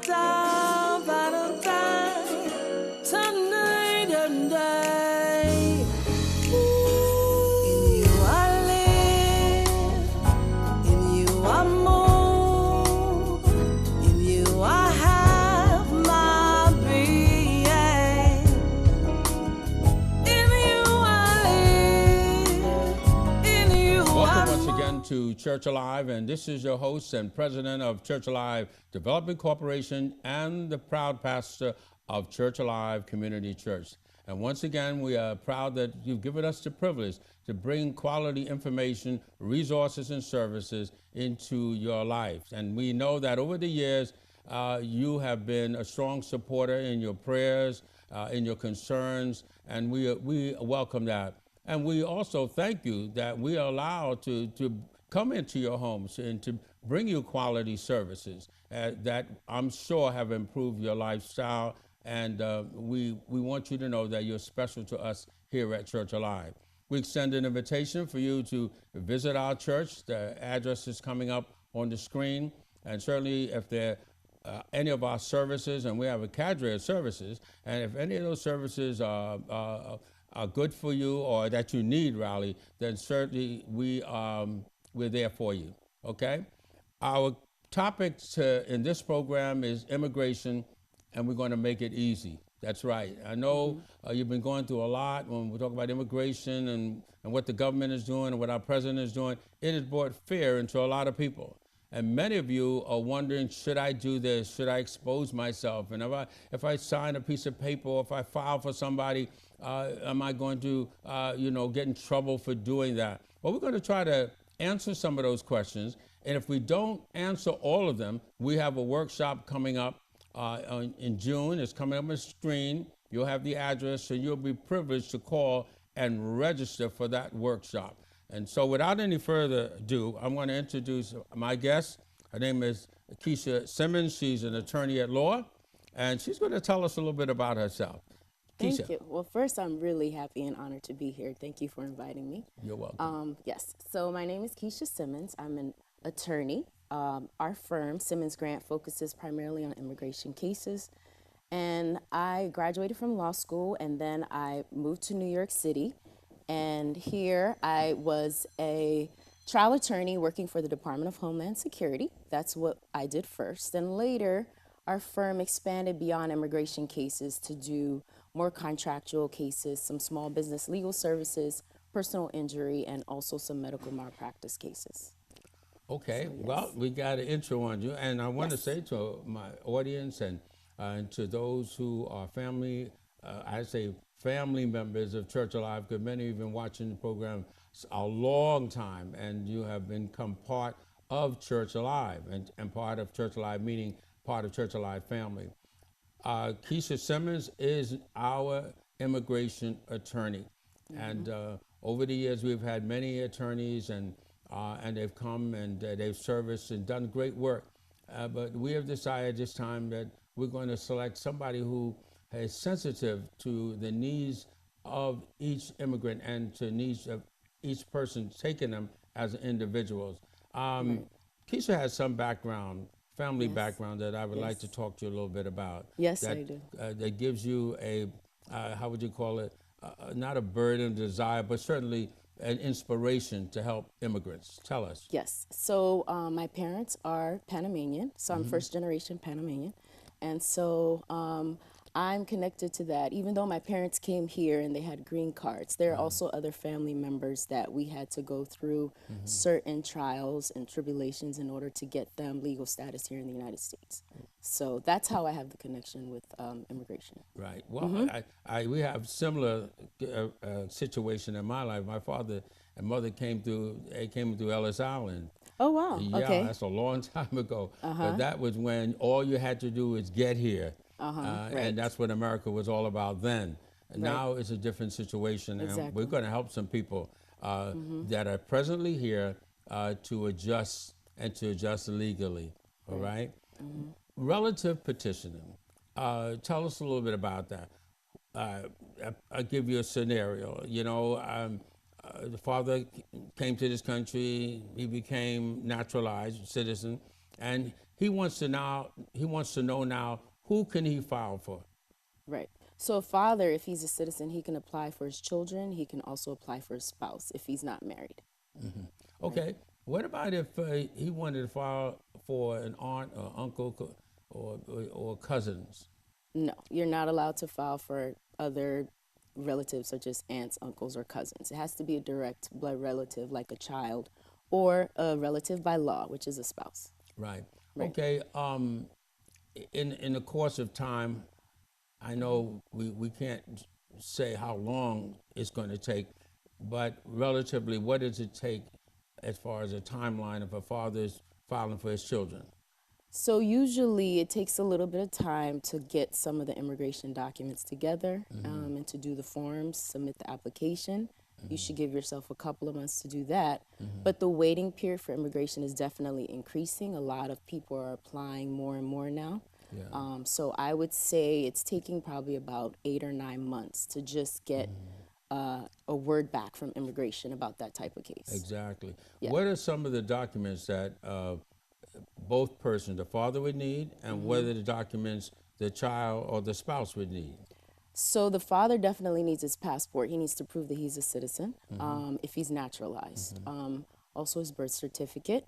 Valentine, tonight and day. In you I live, in you I move, in you I have my being. In you I live, in you Welcome I once move. again to Church Alive, and this is your host and president of Church Alive Development Corporation and the proud pastor of Church Alive Community Church. And once again, we are proud that you've given us the privilege to bring quality information, resources, and services into your life. And we know that over the years, you have been a strong supporter in your prayers, in your concerns, and we welcome that. And we also thank you that we are allowed to come into your homes and to bring you quality services that I'm sure have improved your lifestyle. And we want you to know that you're special to us here at Church Alive. We extend an invitation for you to visit our church. The address is coming up on the screen. And certainly if there any of our services, and we have a cadre of services, and if any of those services are good for you or that you need, Raleigh, then certainly we're there for you, okay? Our topic in this program is immigration, and we're going to make it easy. That's right. I know you've been going through a lot when we talk about immigration and what the government is doing and what our president is doing. It has brought fear into a lot of people. And many of you are wondering, should I do this? Should I expose myself? And if I sign a piece of paper or if I file for somebody, am I going to get in trouble for doing that? Well, we're going to try to answer some of those questions. And if we don't answer all of them, we have a workshop coming up in June. It's coming up on the screen. You'll have the address, and you'll be privileged to call and register for that workshop. And so without any further ado, I'm going to introduce my guest. Her name is Kisshia Simmons. She's an attorney at law, and she's going to tell us a little bit about herself. Thank Kisshia. you. Well, first, I'm really happy and honored to be here. Thank you for inviting me. You're welcome. Yes, so my name is Kisshia Simmons. I'm an attorney. Our firm, Simmons Grant, focuses primarily on immigration cases. And I graduated from law school, and then I moved to New York City. And here I was a trial attorney working for the Department of Homeland Security. That's what I did first. And later, our firm expanded beyond immigration cases to do more contractual cases, some small business legal services, personal injury, and also some medical malpractice cases. Okay, So, yes. well, we got an intro on you, and I want to Yes. say to my audience and to those who are family, I say family members of Church Alive, because many of you have been watching the program a long time, and you have become part of Church Alive, and part of Church Alive meaning part of Church Alive family. Kisshia Simmons is our immigration attorney, and over the years we've had many attorneys, and they've come and they've serviced and done great work. But we have decided this time that we're going to select somebody who is sensitive to the needs of each immigrant and to needs of each person, taking them as individuals. Kisshia has some background, family background that I would like to talk to you a little bit about. Yes, that, I do. That gives you a, how would you call it, not a burden, desire, but certainly an inspiration to help immigrants. Tell us. Yes. So my parents are Panamanian, so I'm first generation Panamanian. And so I'm connected to that. Even though my parents came here and they had green cards, there are also other family members that we had to go through certain trials and tribulations in order to get them legal status here in the United States. So that's how I have the connection with immigration. Right. Well, we have similar situation in my life. My father and mother came through Ellis Island. Oh, wow. Yeah, Okay. that's a long time ago. But that was when all you had to do was get here. Right. And that's what America was all about then. Now it's a different situation, and Exactly. we're going to help some people that are presently here to adjust and to adjust legally. All right? Relative petitioning. Tell us a little bit about that. I'll give you a scenario. You know, the father came to this country. He became naturalized citizen, and He wants to know now, who can he file for? Right. So a father, if he's a citizen, he can apply for his children. He can also apply for his spouse if he's not married. Okay. What about if he wanted to file for an aunt or uncle or cousins? No, you're not allowed to file for other relatives such as aunts, uncles, or cousins. It has to be a direct blood relative like a child or a relative by law, which is a spouse. Right. Right. Okay. In the course of time, I know we can't say how long it's going to take, but relatively, what does it take as far as a timeline of a father's filing for his children? So usually it takes a little bit of time to get some of the immigration documents together and to do the forms, submit the application. You should give yourself a couple of months to do that. But the waiting period for immigration is definitely increasing. A lot of people are applying more and more now. Yeah. So I would say it's taking probably about 8 or 9 months to just get a word back from immigration about that type of case. Exactly. Yeah. What are some of the documents that both persons, the father would need, and what are the documents the child or the spouse would need? So the father definitely needs his passport. He needs to prove that he's a citizen if he's naturalized. Also his birth certificate.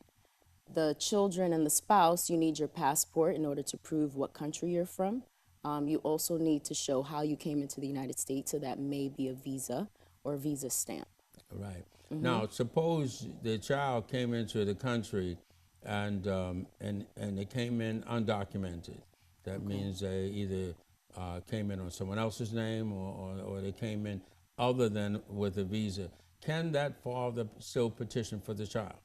The children and the spouse, you need your passport in order to prove what country you're from. You also need to show how you came into the United States, so that may be a visa or a visa stamp. Right. Now, suppose the child came into the country and they came in undocumented. That means they either came in on someone else's name or they came in other than with a visa. Can that father still petition for the child?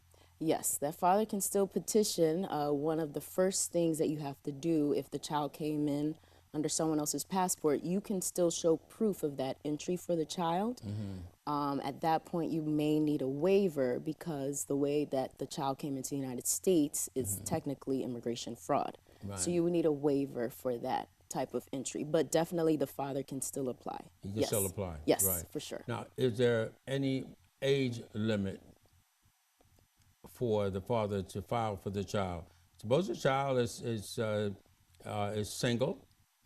Yes, that father can still petition. One of the first things that you have to do if the child came in under someone else's passport, you can still show proof of that entry for the child. At that point, you may need a waiver because the way that the child came into the United States is technically immigration fraud. Right. So you would need a waiver for that type of entry. But definitely the father can still apply. He can still apply. Yes, Right. for sure. Now, is there any age limit for the father to file for the child? Suppose the child is single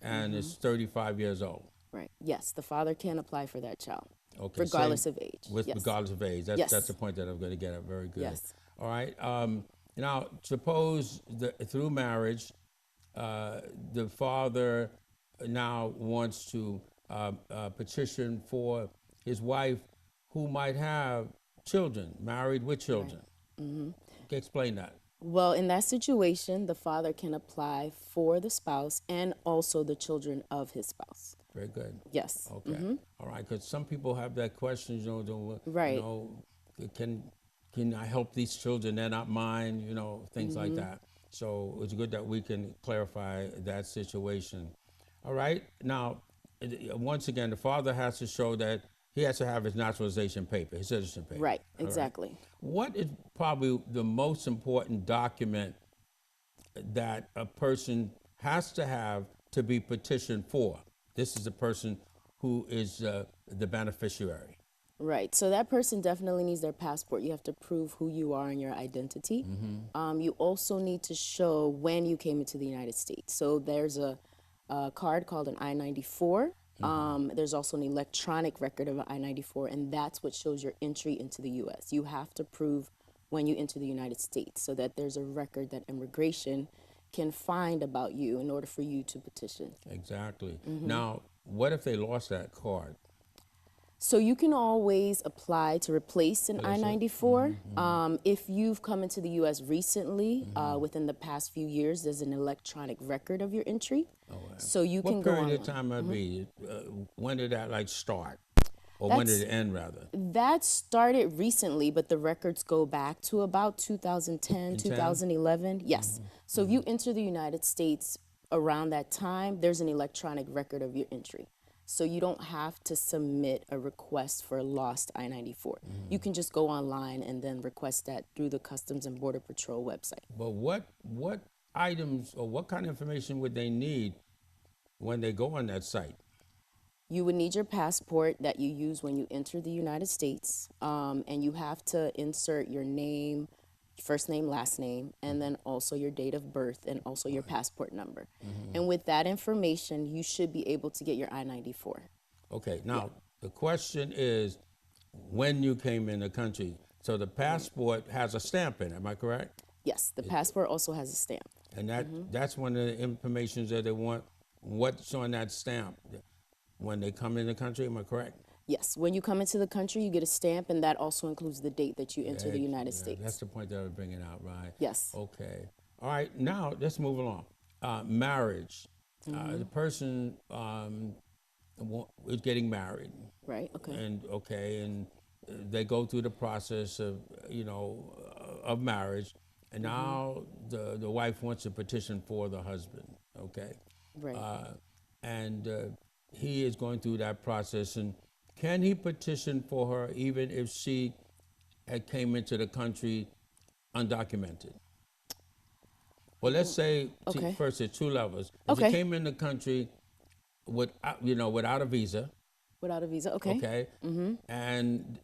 and is 35 years old. Right. Yes, the father can apply for that child. Okay. Regardless of age. Yes. Regardless of age. Yes. That's the point that I'm going to get at. Very good. Yes. All right. Now, suppose through marriage, the father now wants to petition for his wife who might have children, married with children. Explain that. Well, in that situation, the father can apply for the spouse and also the children of his spouse. Very good. Yes. Okay. All right. Because some people have that question, Right. Can I help these children? They're not mine, things like that. So it's good that we can clarify that situation. All right. Now, once again, the father has to show that he has to have his naturalization paper, his citizen paper. Right. All Exactly. What is probably the most important document that a person has to have to be petitioned for? This is the person who is the beneficiary. Right. So that person definitely needs their passport. You have to prove who you are and your identity. You also need to show when you came into the United States. So there's a card called an I-94. There's also an electronic record of an I-94, and that's what shows your entry into the U.S. You have to prove when you enter the United States so that there's a record that immigration can find about you in order for you to petition. Exactly. Now, what if they lost that card? So you can always apply to replace an I-94. If you've come into the U.S. recently, within the past few years, there's an electronic record of your entry. Oh, wow. So you can What go period online. of time might be? When did that start? Or when did it end, rather? That started recently, but the records go back to about 2010, 2011. Yes. So if you enter the United States around that time, there's an electronic record of your entry. So you don't have to submit a request for a lost I-94. You can just go online and then request that through the Customs and Border Patrol website. But what items or what kind of information would they need when they go on that site? You would need your passport that you use when you enter the United States, and you have to insert your name, first name, last name, and then also your date of birth and also your passport number. And with that information, you should be able to get your I-94. Okay, now the question is when you came in the country. So the passport has a stamp in it, am I correct? Yes, the passport also has a stamp. And that's one of the information that they want. What's on that stamp when they come in the country, am I correct? Yes, when you come into the country, you get a stamp, and that also includes the date that you enter the United Yeah, States. that's the point that I was bringing out, right? Yes. Okay. All right, now let's move along. Marriage. The person is getting married. Right, okay. And they go through the process of, of marriage, and now the wife wants to petition for the husband, okay? Right. And he is going through that process, and can he petition for her even if she had came into the country undocumented? Well, let's say first there's two levels. If she came in the country without a visa. Without a visa, okay. Okay. And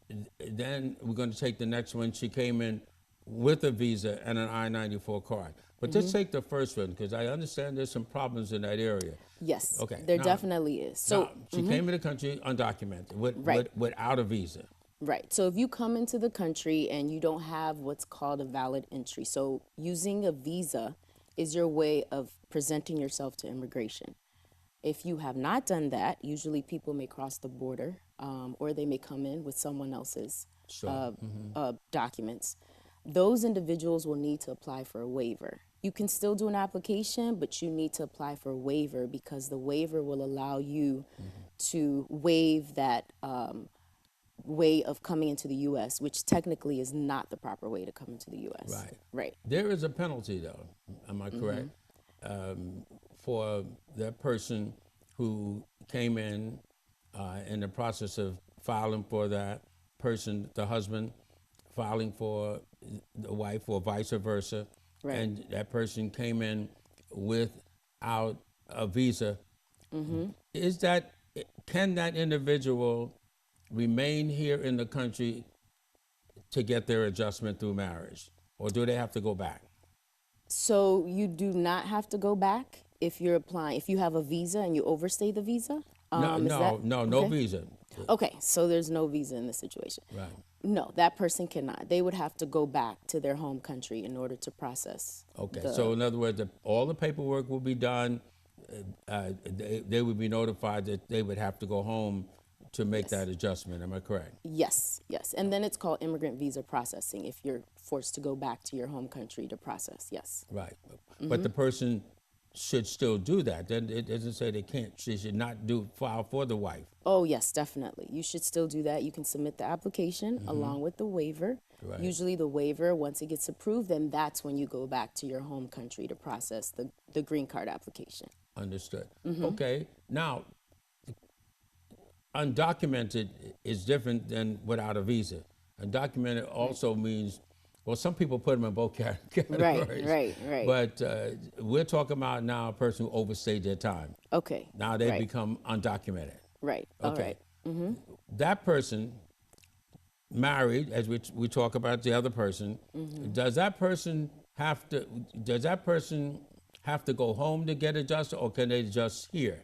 then we're going to take the next one. She came in with a visa and an I-94 card. But let's take the first one, because I understand there's some problems in that area. Yes, okay. There definitely is. So now, she came in the country undocumented, without a visa. Right. So if you come into the country and you don't have what's called a valid entry, so using a visa is your way of presenting yourself to immigration. If you have not done that, usually people may cross the border or they may come in with someone else's documents. Those individuals will need to apply for a waiver. You can still do an application, but you need to apply for a waiver because the waiver will allow you to waive that way of coming into the U.S., which technically is not the proper way to come into the U.S. Right. Right. There is a penalty, though, am I correct, for that person who came in the process of filing for that person, the husband, filing for the wife or vice versa, and that person came in without a visa. Can that individual remain here in the country to get their adjustment through marriage, or do they have to go back? So you do not have to go back if you're applying. If you have a visa and you overstay the visa? No visa. Okay, so there's no visa in this situation. Right. No, that person cannot. They would have to go back to their home country in order to process. Okay, so in other words, all the paperwork will be done. They would be notified that they would have to go home to make that adjustment. Am I correct? Yes. And then it's called immigrant visa processing if you're forced to go back to your home country to process, yes. Right. But the person should still do that. Then it doesn't say they can't. She should not file for the wife. Oh, yes, definitely. You should still do that. You can submit the application along with the waiver. Right. Usually the waiver, once it gets approved, then that's when you go back to your home country to process the green card application. Understood. Okay. Now, undocumented is different than without a visa. Undocumented also means, well, some people put them in both categories. Right. But we're talking about now a person who overstayed their time. Okay. Now they become undocumented. Right. Okay. All right. That person married, as we talk about the other person, does that person have to go home to get adjusted, or can they adjust here?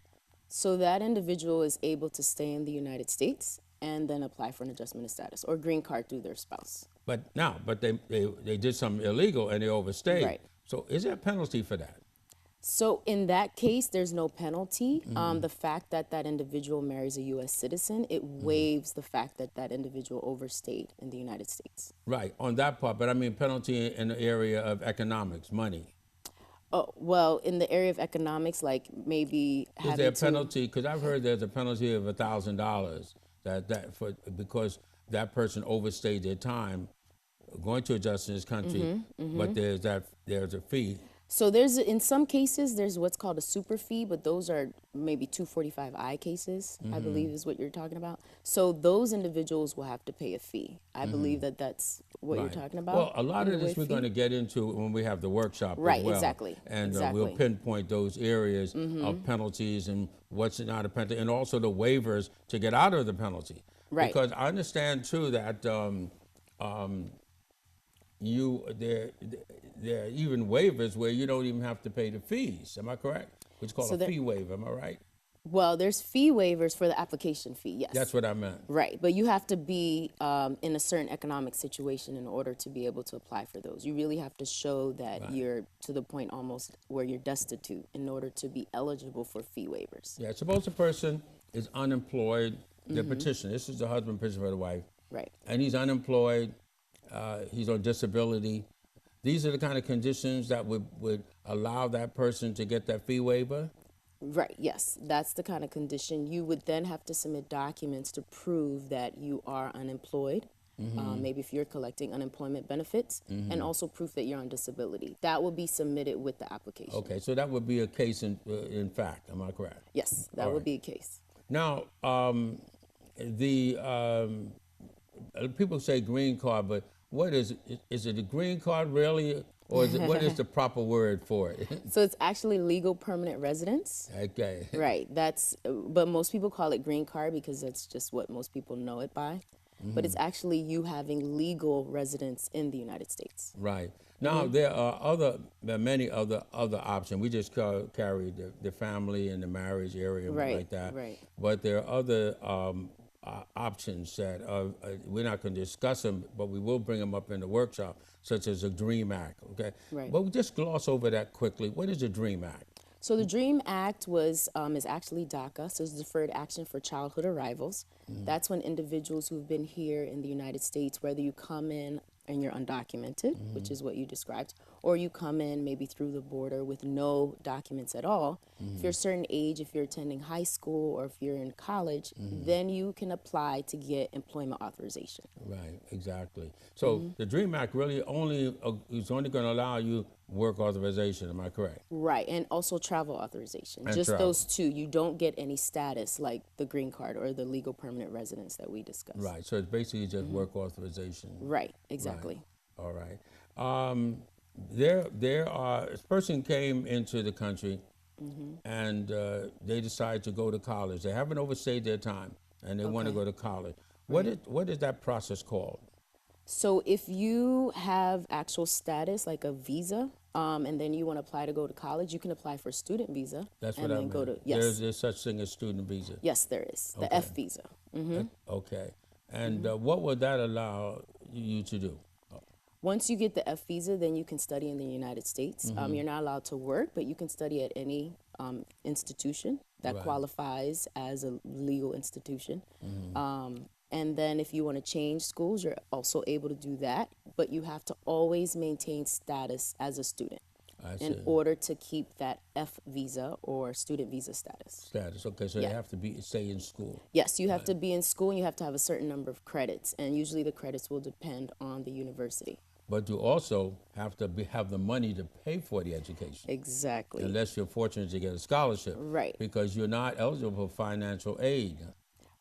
So that individual is able to stay in the United States and then apply for an adjustment of status or green card through their spouse. But they did something illegal and they overstayed. Right. So is there a penalty for that? So in that case, there's no penalty. The fact that that individual marries a U.S. citizen, it waives the fact that that individual overstayed in the United States. Right, on that part, but I mean penalty in the area of economics, money. Oh, well, in the area of economics, like maybe having Is there a penalty? Because I've heard there's a penalty of $1,000 because that person overstayed their time going to adjust in this country, but there's a fee. So in some cases, there's what's called a super fee, but those are maybe 245I cases, I believe is what you're talking about. So those individuals will have to pay a fee. I believe that's what you're talking about. Well, a lot of this we're going to get into when we have the workshop as well. Right, exactly. And we'll pinpoint those areas of penalties and what's not a penalty, and also the waivers to get out of the penalty. Right. Because I understand, too, that there are even waivers where you don't even have to pay the fees. Am I correct? It's called So a fee waiver. Am I right? well, there's fee waivers for the application fee, yes. That's what I meant. Right, but you have to be in a certain economic situation in order to be able to apply for those. You really have to show that you're to the point almost where you're destitute in order to be eligible for fee waivers. Yeah. Suppose a person is unemployed. The petition. This is the husband petition for the wife. Right. And he's unemployed. He's on disability. These are the kind of conditions that would allow that person to get that fee waiver. Right, yes. That's the kind of condition. You would then have to submit documents to prove that you are unemployed, maybe if you're collecting unemployment benefits, and also proof that you're on disability. That will be submitted with the application. Okay, so that would be a case in fact. Am I correct? Yes, that would be a case. Now, people say green card, but what is it? Is it a green card really? Or is it, what is the proper word for it? So it's actually legal permanent residence. Okay. Right. But most people call it green card because that's just what most people know it by. But it's actually you having legal residence in the United States. Right. Now there are many other options. We just carry the family and the marriage area like that. Right. But there are other options that we're not going to discuss them, but we will bring them up in the workshop, such as the DREAM Act. Okay. Right. But we'll just gloss over that quickly. What is the DREAM Act? So the DREAM Act is actually DACA, so it's Deferred Action for Childhood Arrivals. That's when individuals who've been here in the United States, whether you come in and you're undocumented, which is what you described, or you come in maybe through the border with no documents at all. If you're a certain age, if you're attending high school or if you're in college, then you can apply to get employment authorization. Right, exactly. So the DREAM Act really is only going to allow you work authorization. Am I correct? Right, and also travel authorization. And Just travel. those two. You don't get any status like the green card or the legal permanent residence that we discussed. Right. So it's basically just work authorization. Right, exactly. All right. This person came into the country and they decide to go to college. They haven't overstayed their time and they want to go to college. What is that process called? So if you have actual status like a visa, and then you want to apply to go to college, you can apply for a student visa. That's and what I then mean. go to yes. There's such thing as student visa. Yes, there is. The F visa. Okay. And what would that allow you to do? Once you get the F visa, then you can study in the United States. You're not allowed to work, but you can study at any institution that qualifies as a legal institution. And then if you want to change schools, you're also able to do that, but you have to always maintain status as a student in order to keep that F visa or student visa status. Okay, so you have to stay in school. Yes, you have to be in school and you have to have a certain number of credits, and usually the credits will depend on the university. But you also have to have the money to pay for the education. Exactly. Unless you're fortunate to get a scholarship. Right. Because you're not eligible for financial aid.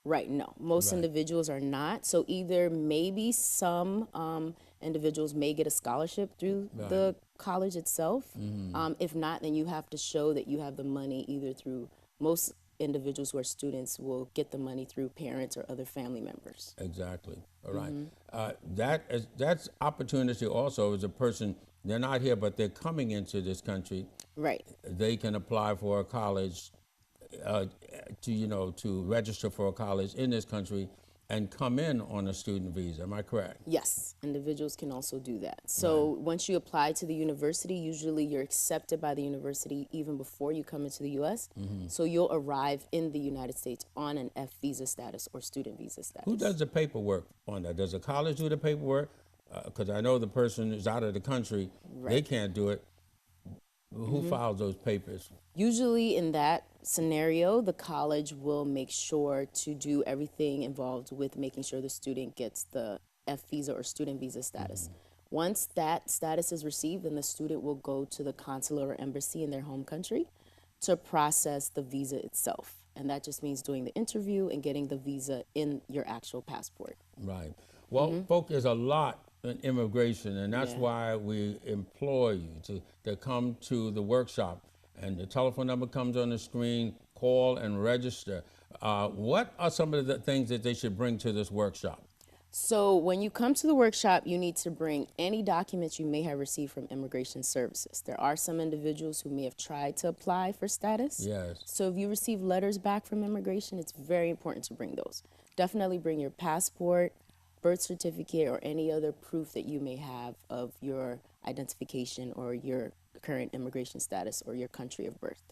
Right, no. Most individuals are not. So either maybe some individuals may get a scholarship through the college itself. If not, then you have to show that you have the money either through most individuals who are students will get the money through parents or other family members. Exactly. All right. That's opportunity also as a person, they're not here, but they're coming into this country. Right. They can apply for a college to register for a college in this country and come in on a student visa. Am I correct? Yes, individuals can also do that. So once you apply to the university, usually you're accepted by the university even before you come into the U.S. So you'll arrive in the United States on an F visa status or student visa status. Who does the paperwork on that? Does a college do the paperwork? Because I know the person is out of the country. They can't do it. Who files those papers? Usually in that scenario, the college will make sure to do everything involved with making sure the student gets the F visa or student visa status. Once that status is received, then the student will go to the consulate or embassy in their home country to process the visa itself. And that just means doing the interview and getting the visa in your actual passport. Right. Well, folks, there's a lot in immigration, and that's why we implore you to come to the workshop. And the telephone number comes on the screen. Call and register. What are some of the things that they should bring to this workshop? So when you come to the workshop, you need to bring any documents you may have received from Immigration Services. There are some individuals who may have tried to apply for status. Yes. So if you receive letters back from immigration, it's very important to bring those. Definitely bring your passport, birth certificate, or any other proof that you may have of your identification or your current immigration status or your country of birth.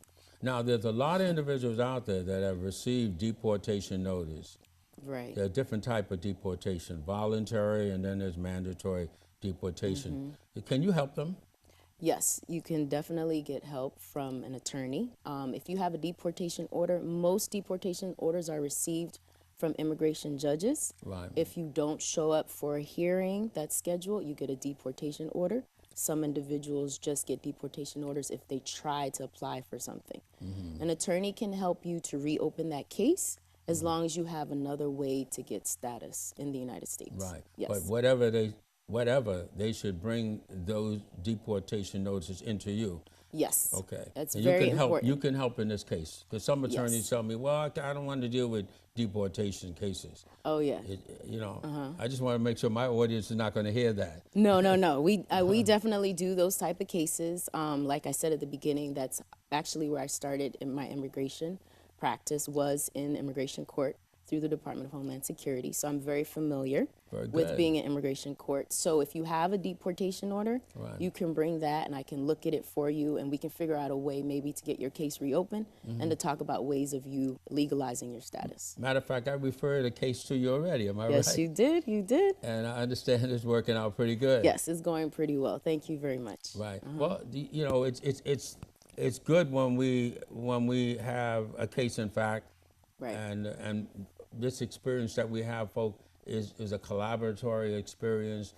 Now, there's a lot of individuals out there that have received deportation notice. Right. There are different type of deportation, voluntary, and then there's mandatory deportation. Can you help them? Yes, you can definitely get help from an attorney. If you have a deportation order, most deportation orders are received from immigration judges. Right. If you don't show up for a hearing that's scheduled, you get a deportation order. Some individuals just get deportation orders if they try to apply for something. An attorney can help you to reopen that case as long as you have another way to get status in the United States. Right. Yes. But whatever, they should bring those deportation notices into you. Yes. Okay. That's And very you can help. important. You can help in this case because some attorneys Yes. tell me, "Well, I don't want to deal with deportation cases." Oh, yeah. I just want to make sure my audience is not going to hear that. No. We definitely do those type of cases. Like I said at the beginning, that's actually where I started in my immigration practice was in immigration court through the Department of Homeland Security. So I'm very familiar Very with good. being in immigration court. So if you have a deportation order, Right. you can bring that and I can look at it for you and we can figure out a way maybe to get your case reopened and to talk about ways of you legalizing your status. Matter of fact, I referred a case to you already. Am I Yes, right? you did. And I understand it's working out pretty good. Yes, it's going pretty well. Thank you very much. Right. Well, it's good when we have a case in fact, Right. and this experience that we have, folks, is a collaboratory experience.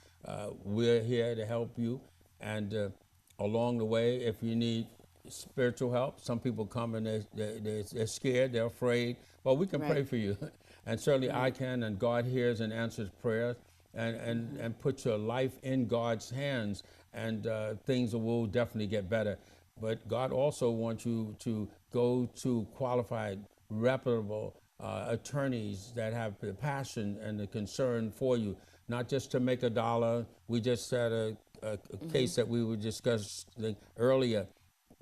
We're here to help you, and along the way, if you need spiritual help, some people come and they're scared, they're afraid. Well, we can pray Right. for you, and certainly I can, and God hears and answers prayers. And put your life in God's hands, and things will definitely get better. But God also wants you to go to qualified, reputable attorneys that have the passion and the concern for you, not just to make a dollar. We just had a case that we were discussing earlier,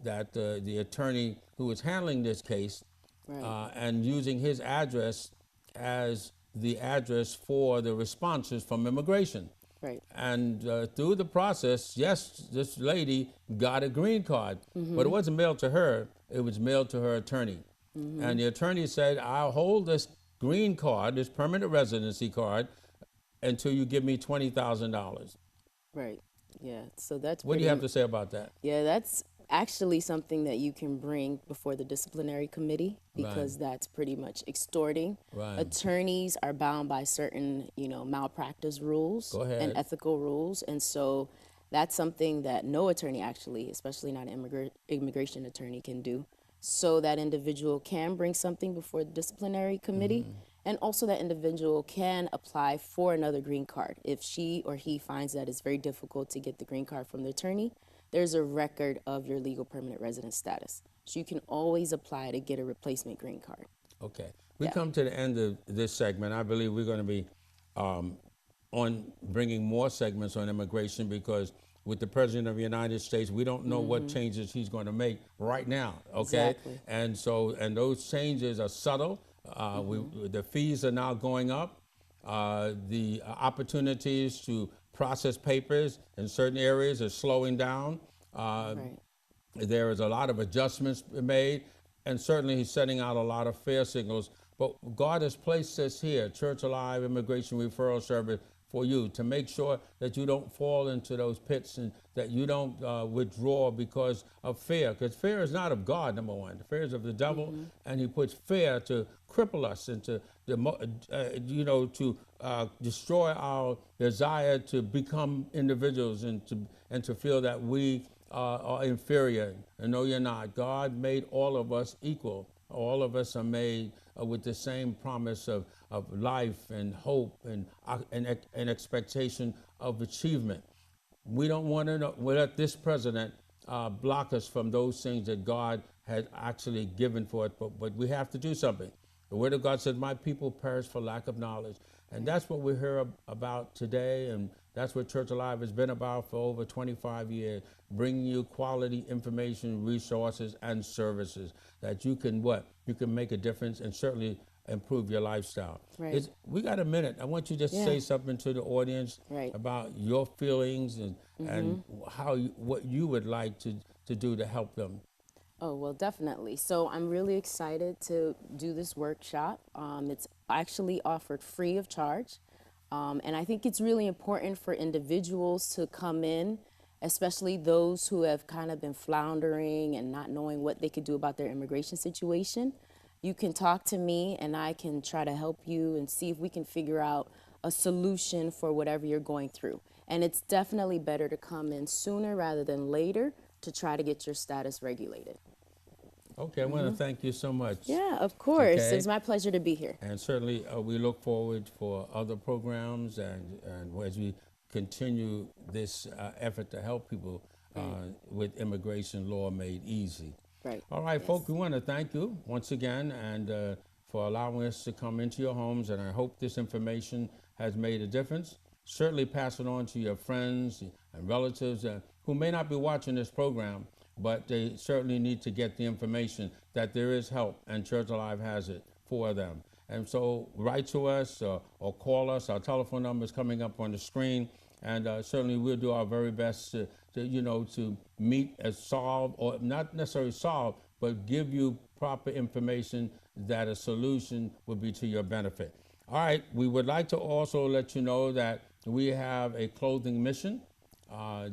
that the attorney who was handling this case and using his address as the address for the responses from immigration. Right. And through the process, yes, this lady got a green card, but it wasn't mailed to her, it was mailed to her attorney. And the attorney said, I'll hold this green card, this permanent residency card, until you give me $20,000. Right. Yeah. So that's What do you have to say about that? Yeah, that's actually something that you can bring before the disciplinary committee because that's pretty much extorting. Right. Attorneys are bound by certain, malpractice rules Go ahead. and ethical rules. And so that's something that no attorney actually, especially not an immigration attorney, can do. So that individual can bring something before the disciplinary committee. And also that individual can apply for another green card. If she or he finds that it's very difficult to get the green card from the attorney, there's a record of your legal permanent resident status. So you can always apply to get a replacement green card. Okay. We come to the end of this segment. I believe we're going to be on bringing more segments on immigration because with the President of the United States, we don't know what changes he's going to make right now, okay? Exactly. And those changes are subtle. The fees are now going up. The opportunities to process papers in certain areas are slowing down. Right. There is a lot of adjustments made, and certainly he's setting out a lot of fair signals. But God has placed us here, Church Alive Immigration Referral Service, for you to make sure that you don't fall into those pits and that you don't withdraw because of fear. Because fear is not of God, number one. Fear is of the devil, and he puts fear to cripple us and to destroy our desire to become individuals and to feel that we are inferior. And no, you're not. God made all of us equal. All of us are made with the same promise of life and hope and expectation of achievement. We don't want to let this president block us from those things that God has actually given for us, but we have to do something. The Word of God says, my people perish for lack of knowledge. And that's what we're here about today, and that's what Church Alive has been about for over 25 years, bringing you quality information, resources, and services that you can You can make a difference and certainly improve your lifestyle. Right. We got a minute. I want you to just say something to the audience Right. about your feelings and what you would like to do to help them. Oh, well, definitely. So I'm really excited to do this workshop. It's actually offered free of charge. And I think it's really important for individuals to come in, especially those who have kind of been floundering and not knowing what they could do about their immigration situation. You can talk to me and I can try to help you and see if we can figure out a solution for whatever you're going through. And it's definitely better to come in sooner rather than later to try to get your status regulated. Okay, I want to thank you so much. Yeah, of course. Okay. It's my pleasure to be here. And certainly we look forward for other programs and as we continue this effort to help people with immigration law made easy. Right. All right, Yes. folks, we want to thank you once again and for allowing us to come into your homes, and I hope this information has made a difference. Certainly pass it on to your friends and relatives who may not be watching this program, but they certainly need to get the information that there is help and Church Alive has it for them. And so write to us or call us. Our telephone number is coming up on the screen, and certainly we'll do our very best to meet and solve, or not necessarily solve, but give you proper information that a solution would be to your benefit. All right, we would like to also let you know that we have a clothing mission.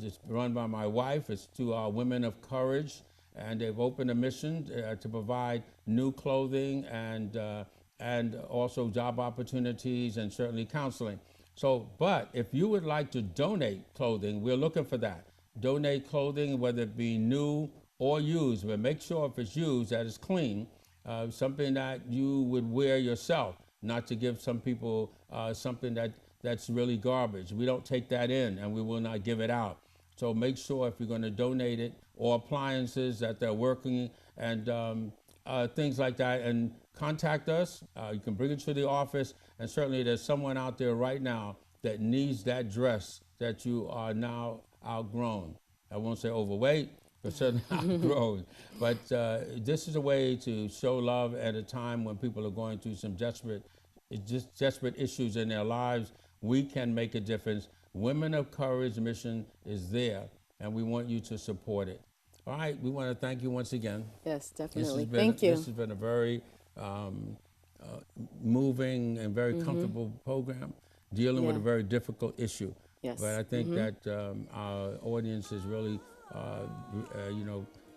Just run by my wife. It's to our women of courage, and they've opened a mission to provide new clothing and also job opportunities and certainly counseling. So, but if you would like to donate clothing, we're looking for that. Donate clothing, whether it be new or used, but make sure if it's used that it's clean, something that you would wear yourself, not to give some people something that's really garbage. We don't take that in, and we will not give it out. So make sure if you're going to donate it, or appliances that they're working, and things like that, and contact us. You can bring it to the office, and certainly there's someone out there right now that needs that dress that you are now outgrown. I won't say overweight, but certainly outgrown. But this is a way to show love at a time when people are going through some desperate issues in their lives. We can make a difference. Women of Courage mission is there, and we want you to support it. All right, we want to thank you once again. Yes, definitely. Thank you. This has been a very moving and very comfortable program, dealing with a very difficult issue. Yes. But I think that our audience has really,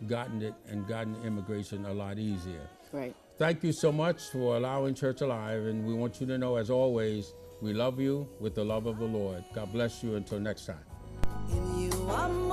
gotten it and gotten immigration a lot easier. Right. Thank you so much for allowing Church Alive, and we want you to know, as always, we love you with the love of the Lord. God bless you until next time. In you I'm